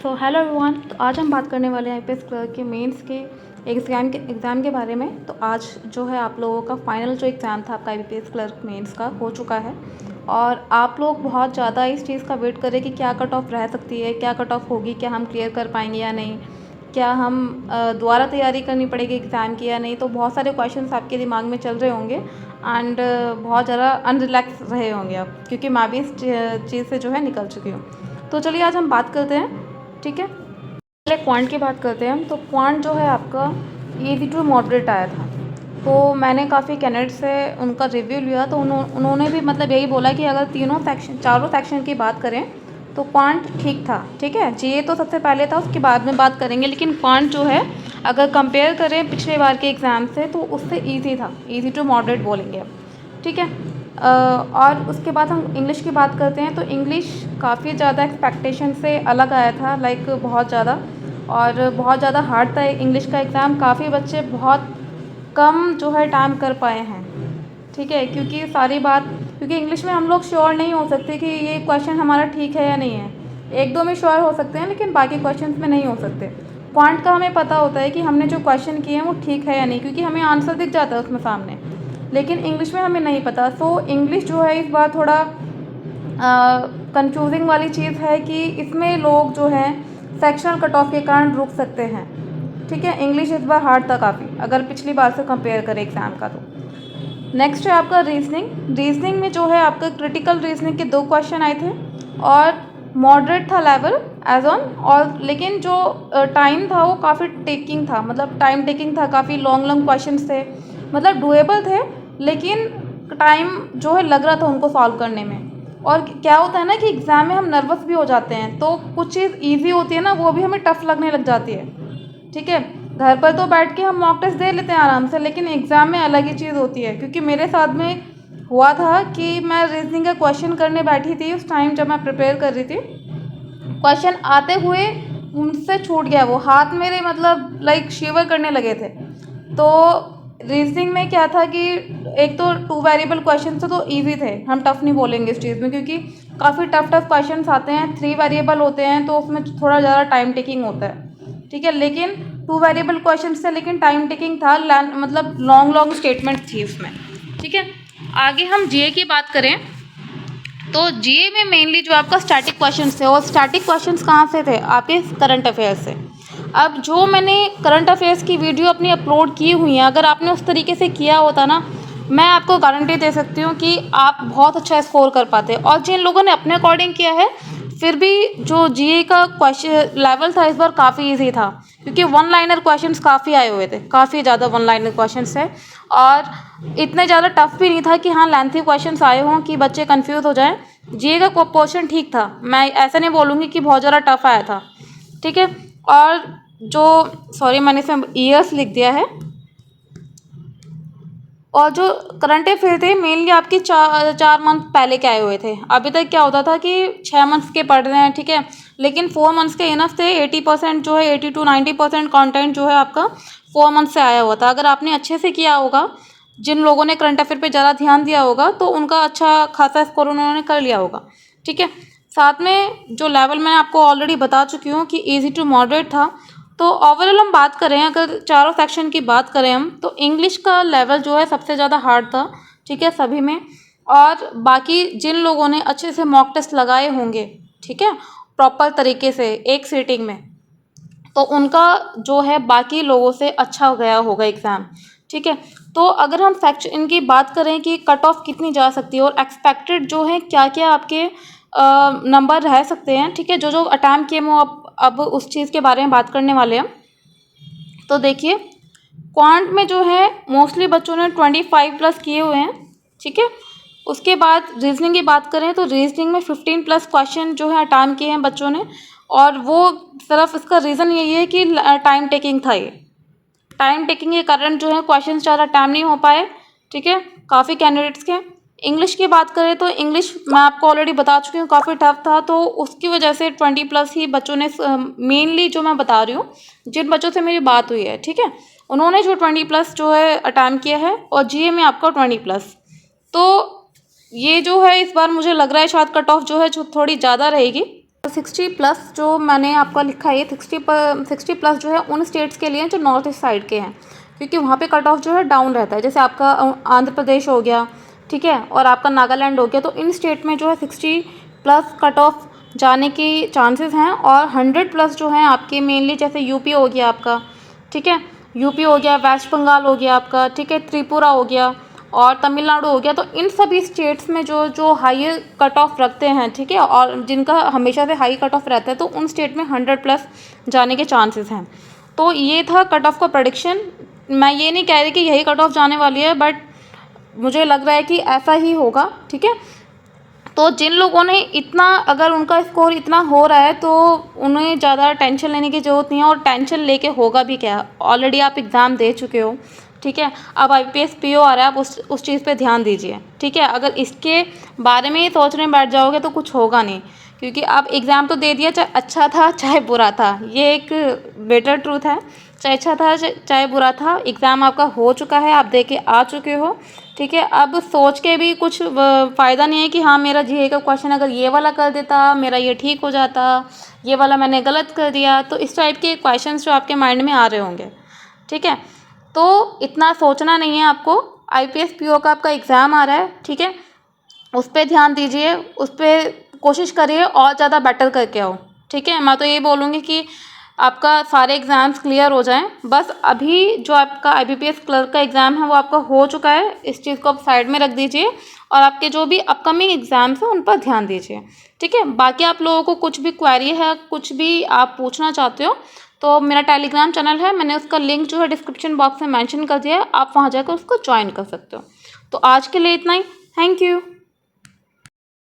So hello everyone. तो आज हम बात करने वाले हैं आईपीएस क्लर्क के मेंस के एग्ज़ाम के बारे में। तो आज जो है आप लोगों का फाइनल जो एग्ज़ाम था आपका आईपीएस क्लर्क मेंस का हो चुका है और आप लोग बहुत ज़्यादा इस चीज़ का वेट करें कि क्या कट ऑफ रह सकती है, क्या कट ऑफ होगी, क्या हम क्लियर कर पाएंगे या नहीं, क्या हम दोबारा तैयारी करनी पड़ेगी एग्ज़ाम की या नहीं। तो बहुत सारे क्वेश्चंस आपके दिमाग में चल रहे होंगे एंड बहुत ज़्यादा अनरिलैक्स रहे होंगे आप, क्योंकि मैं भी इस चीज़ से जो है निकल चुकी हूँ। तो चलिए आज हम बात करते हैं, ठीक है। पहले क्वांट की बात करते हैं हम। तो क्वांट जो है आपका ईजी टू मॉडरेट आया था। तो मैंने काफ़ी कैंडिडेट से उनका रिव्यू लिया, तो उन्होंने भी मतलब यही बोला कि अगर चारों सेक्शन की बात करें तो क्वांट ठीक था, ठीक है। जीए तो सबसे पहले था, उसके बाद में बात करेंगे, लेकिन क्वांट जो है अगर कंपेयर करें पिछले बार के एग्ज़ाम से तो उससे ईजी था, ईजी टू मॉडरेट बोलेंगे, ठीक है। और उसके बाद हम इंग्लिश की बात करते हैं। तो इंग्लिश काफ़ी ज़्यादा एक्सपेक्टेशन से अलग आया था, लाइक बहुत ज़्यादा, और बहुत ज़्यादा हार्ड था इंग्लिश का एग्ज़ाम। काफ़ी बच्चे बहुत कम जो है टाइम कर पाए हैं, ठीक है, क्योंकि इंग्लिश में हम लोग श्योर नहीं हो सकते कि ये क्वेश्चन हमारा ठीक है या नहीं है। एक दो में श्योर हो सकते हैं लेकिन बाकी क्वेश्चंस में नहीं हो सकते। क्वांट का हमें पता होता है कि हमने जो क्वेश्चन किए हैं वो ठीक है या नहीं, क्योंकि हमें आंसर दिख जाता है उसमें सामने, लेकिन इंग्लिश में हमें नहीं पता। सो इंग्लिश जो है इस बार थोड़ा कंफ्यूजिंग वाली चीज़ है कि इसमें लोग जो हैं सेक्शनल कट ऑफ के कारण रुक सकते हैं, ठीक है। इंग्लिश इस बार हार्ड था काफ़ी, अगर पिछली बार से कंपेयर करें एग्ज़ाम का। तो नेक्स्ट है आपका रीजनिंग में जो है आपका क्रिटिकल रीजनिंग के 2 क्वेश्चन आए थे और मॉडरेट था लेवल एज ऑन, और लेकिन जो टाइम था वो काफ़ी टेकिंग था, मतलब टाइम टेकिंग था, काफ़ी लॉन्ग क्वेश्चन थे, मतलब डुएबल थे, लेकिन टाइम जो है लग रहा था उनको सॉल्व करने में। और क्या होता है ना कि एग्ज़ाम में हम नर्वस भी हो जाते हैं, तो कुछ चीज़ ईजी होती है ना वो भी हमें टफ लगने लग जाती है, ठीक है। घर पर तो बैठ के हम मॉक टेस्ट दे लेते हैं आराम से, लेकिन एग्ज़ाम में अलग ही चीज़ होती है। क्योंकि मेरे साथ में हुआ था कि मैं रीजनिंग का क्वेश्चन करने बैठी थी उस टाइम जब मैं प्रिपेयर कर रही थी, क्वेश्चन आते हुए मुझसे छूट गया वो, हाथ मेरे मतलब लाइक शिवर करने लगे थे। तो रीजनिंग में क्या था कि एक तो 2 वेरिएबल क्वेश्चन थे तो इजी थे, हम टफ नहीं बोलेंगे इस चीज़ में, क्योंकि काफ़ी टफ क्वेश्चंस आते हैं। 3 वेरिएबल होते हैं तो उसमें थोड़ा ज़्यादा टाइम टेकिंग होता है, ठीक है। लेकिन 2 वेरिएबल क्वेश्चन थे लेकिन टाइम टेकिंग था, मतलब लॉन्ग स्टेटमेंट थी उसमें, ठीक है। आगे हम जीए की बात करें तो जीए में मेनली जो आपका स्टैटिक क्वेश्चंस थे, और स्टैटिक क्वेश्चंस कहाँ से थे, आपके करंट अफेयर्स से। अब जो मैंने करंट अफेयर्स की वीडियो अपनी अपलोड की हुई है, अगर आपने उस तरीके से किया होता ना, मैं आपको गारंटी दे सकती हूँ कि आप बहुत अच्छा स्कोर कर पाते। और जिन लोगों ने अपने अकॉर्डिंग किया है, फिर भी जो जीए का क्वेश्चन लेवल था इस बार काफ़ी ईजी था, क्योंकि वन लाइनर क्वेश्चंस काफ़ी आए हुए थे, काफ़ी ज़्यादा वन लाइनर क्वेश्चंस थे, और इतने ज़्यादा टफ भी नहीं था कि हाँ लेंथी क्वेश्चंस आए हों कि बच्चे कंफ्यूज हो जाएं। जीए का पोर्शन ठीक था, मैं ऐसा नहीं बोलूँगी कि बहुत ज़्यादा टफ आया था, ठीक है। और जो सॉरी मैंने इसमें ईयर्स लिख दिया है, और जो करंट अफेयर थे मेनली आपके 4 मंथ पहले के आए हुए थे। अभी तक क्या होता था कि 6 मंथ्स के पढ़ रहे हैं, ठीक है, लेकिन 4 मंथ्स के इनफ थे। 80% जो है 80 to 90% कंटेंट जो है आपका 4 मंथ से आया हुआ था। अगर आपने अच्छे से किया होगा, जिन लोगों ने करंट अफेयर पे ज़्यादा ध्यान दिया होगा, तो उनका अच्छा खासा स्कोर उन्होंने कर लिया होगा, ठीक है। साथ में जो लेवल मैं आपको ऑलरेडी बता चुकी हूँ कि ईजी टू मॉडरेट था। तो ओवरऑल हम बात करें, अगर चारों सेक्शन की बात करें हम, तो इंग्लिश का लेवल जो है सबसे ज़्यादा हार्ड था, ठीक है, सभी में। और बाकी जिन लोगों ने अच्छे से मॉक टेस्ट लगाए होंगे, ठीक है, प्रॉपर तरीके से एक सीटिंग में, तो उनका जो है बाकी लोगों से अच्छा गया होगा एग्ज़ाम, ठीक है। तो अगर हम सेक्शन इनकी बात करें कि कट ऑफ कितनी जा सकती है और एक्सपेक्टेड जो है क्या क्या आपके नंबर रह सकते हैं, ठीक है, जो अटैम्प्ट किए वो अब उस चीज़ के बारे में बात करने वाले हैं। तो देखिए, क्वांट में जो है मोस्टली बच्चों ने 25+ किए हुए हैं, ठीक है। उसके बाद रीजनिंग की बात करें तो रीजनिंग में 15+ क्वेश्चन जो है अटैम्प्ट किए हैं बच्चों ने, और वो सिर्फ इसका रीज़न यही है कि टाइम टेकिंग था। ये टाइम टेकिंग के कारण जो है क्वेश्चन ज़्यादा टाइम नहीं हो पाए, ठीक है, काफ़ी कैंडिडेट्स के। इंग्लिश की बात करें तो इंग्लिश मैं आपको ऑलरेडी बता चुकी हूँ काफ़ी टफ था, तो उसकी वजह से 20+ ही बच्चों ने, मेनली जो मैं बता रही हूँ जिन बच्चों से मेरी बात हुई है, ठीक है, उन्होंने जो 20+ जो है अटैम्प्ट किया है, और जीए में आपका 20+। तो ये जो है इस बार मुझे लग रहा है शायद कट ऑफ जो है जो थोड़ी ज़्यादा रहेगी, 60+ जो मैंने आपका लिखा है, 60+ जो है उन स्टेट्स के लिए जो नॉर्थ ईस्ट साइड के हैं, क्योंकि वहाँ पे कट ऑफ जो है डाउन रहता है। जैसे आपका आंध्र प्रदेश हो गया, ठीक है, और आपका नागालैंड हो गया, तो इन स्टेट में जो है 60+ कट ऑफ जाने की चांसेस हैं। और 100+ जो है आपके मेनली जैसे यूपी हो गया आपका, ठीक है, यूपी हो गया, वेस्ट बंगाल हो गया आपका, ठीक है, त्रिपुरा हो गया और तमिलनाडु हो गया। तो इन सभी स्टेट्स में जो जो हाई कट ऑफ रखते हैं, ठीक है, और जिनका हमेशा से हाई कट ऑफ रहता है, तो उन स्टेट में 100+ जाने के चांसेस हैं। तो ये था कट ऑफ का प्रेडिक्शन। मैं ये नहीं कह रही कि यही कट ऑफ जाने वाली है, बट मुझे लग रहा है कि ऐसा ही होगा, ठीक है। तो जिन लोगों ने इतना, अगर उनका स्कोर इतना हो रहा है तो उन्हें ज़्यादा टेंशन लेने की ज़रूरत नहीं है, और टेंशन लेके होगा भी क्या, ऑलरेडी आप एग्ज़ाम दे चुके हो, ठीक है। अब IPS PO आ रहा है, आप उस चीज़ पे ध्यान दीजिए, ठीक है। अगर इसके बारे में ही सोचने बैठ जाओगे तो कुछ होगा नहीं, क्योंकि आप एग्ज़ाम तो दे दिया, चाहे अच्छा था चाहे बुरा था, ये एक बेटर ट्रूथ है। चाहे अच्छा था चाहे बुरा था, एग्ज़ाम आपका हो चुका है, आप दे के आ चुके हो, ठीक है। अब सोच के भी कुछ फ़ायदा नहीं है कि हाँ मेरा GA का क्वेश्चन अगर ये वाला कर देता, मेरा ये ठीक हो जाता, ये वाला मैंने गलत कर दिया। तो इस टाइप के क्वेश्चंस जो आपके माइंड में आ रहे होंगे, ठीक है। तो इतना सोचना नहीं है आपको। IPS PO का आपका एग्ज़ाम आ रहा है, ठीक है, उस पर ध्यान दीजिए, उस पर कोशिश करिए और ज़्यादा बेटर करके आओ, ठीक है। मैं तो ये बोलूँगी कि आपका सारे एग्ज़ाम्स क्लियर हो जाएं। बस अभी जो आपका IBPS क्लर्क का एग्ज़ाम है वो आपका हो चुका है, इस चीज़ को आप साइड में रख दीजिए और आपके जो भी अपकमिंग एग्ज़ाम्स हैं उन पर ध्यान दीजिए, ठीक है। बाकी आप लोगों को कुछ भी क्वेरी है, कुछ भी आप पूछना चाहते हो, तो मेरा टेलीग्राम चैनल है, मैंने उसका लिंक जो है डिस्क्रिप्शन बॉक्स में मेंशन कर दिया है, आप वहाँ जाकर उसको ज्वाइन कर सकते हो। तो आज के लिए इतना ही। Thank you.